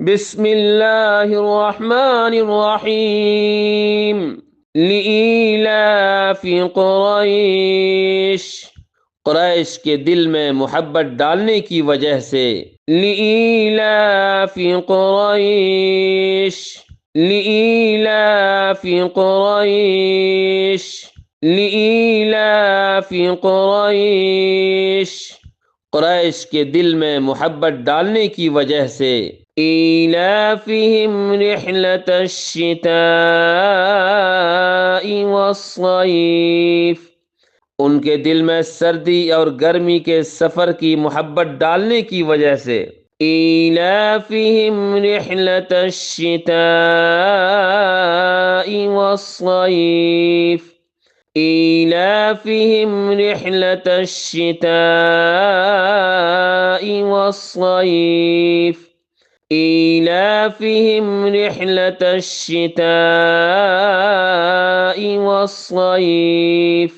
بسم اللہ الرحمن الرحیم لإیلاف قریش، قریش کے دل میں محبت ڈالنے کی وجہ سے۔ لإیلاف قریش، لإیلاف قریش، لإیلاف قریش، قریش کے دل میں محبت ڈالنے کی وجہ سے۔ ایلافہم رحلۃ الشتاء والصیف، ان کے دل میں سردی اور گرمی کے سفر کی محبت ڈالنے کی وجہ سے۔ ایلافہم رحلۃ الشتاء والصیف، ایلافہم رحلۃ الشتاء والصیف، ایلافہم رحلۃ الشتاء والصیف،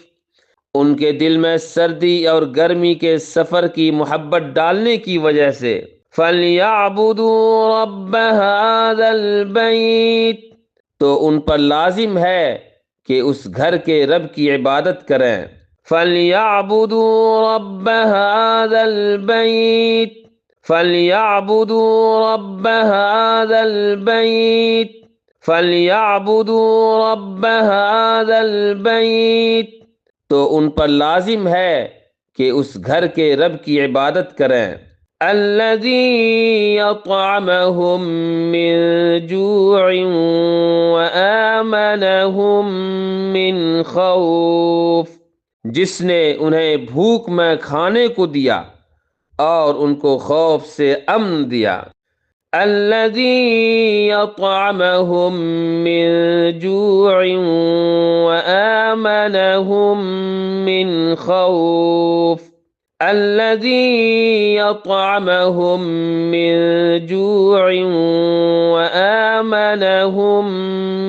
ان کے دل میں سردی اور گرمی کے سفر کی محبت ڈالنے کی وجہ سے۔ فَلْيَعْبُدُوا رَبَّ هَذَا الْبَيْتِ، تو ان پر لازم ہے کہ اس گھر کے رب کی عبادت کریں۔ فَلْيَعْبُدُوا رَبَّ هَذَا الْبَيْتِ، فَلْيَعْبُدُوا رَبَّ هَذَا الْبَيْتِ، فَلْيَعْبُدُوا رَبَّ هَذَا الْبَيْتِ، تو ان پر لازم ہے کہ اس گھر کے رب کی عبادت کریں۔ الَّذِي أَطْعَمَهُم مِّن جُوعٍ وَآمَنَهُم مِّن خَوْفٍ، جس نے انہیں بھوک میں کھانے کو دیا اور ان کو خوف سے امن دیا۔ الَّذِي أَطْعَمَهُم مِّن جُوعٍ وَآمَنَهُم مِّن خَوْفٍ، الَّذِي أَطْعَمَهُم مِّن جُوعٍ وَآمَنَهُم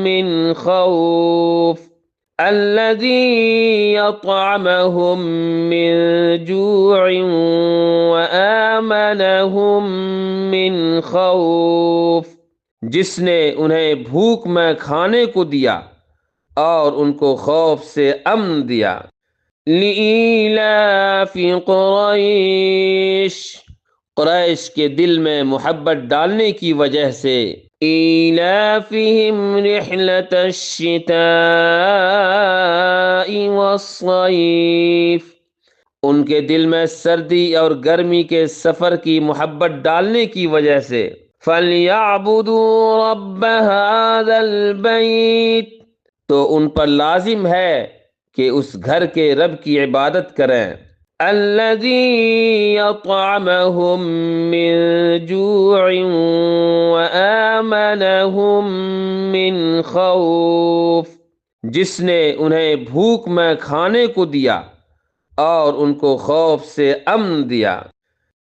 مِّن خَوْفٍ، الَّذِي أَطْعَمَهُم مِّن جُوعٍ وَآمَنَهُم مِّن خَوْفٍ، جس نے انہیں بھوک میں کھانے کو دیا اور ان کو خوف سے امن دیا۔ لإیلاف قریش، قریش کے دل میں محبت ڈالنے کی وجہ سے۔ ایلافہم رحلۃ الشتاء والصیف، ان کے دل میں سردی اور گرمی کے سفر کی محبت ڈالنے کی وجہ سے۔ فَلْيَعْبُدُوا رَبَّ هَذَا الْبَيْتِ، تو ان پر لازم ہے کہ اس گھر کے رب کی عبادت کریں۔ الَّذِي أَطْعَمَهُم مِّن جُوعٍ وَآمَنَهُم مِّن خَوْفٍ، جس نے انہیں بھوک میں کھانے کو دیا اور ان کو خوف سے امن دیا۔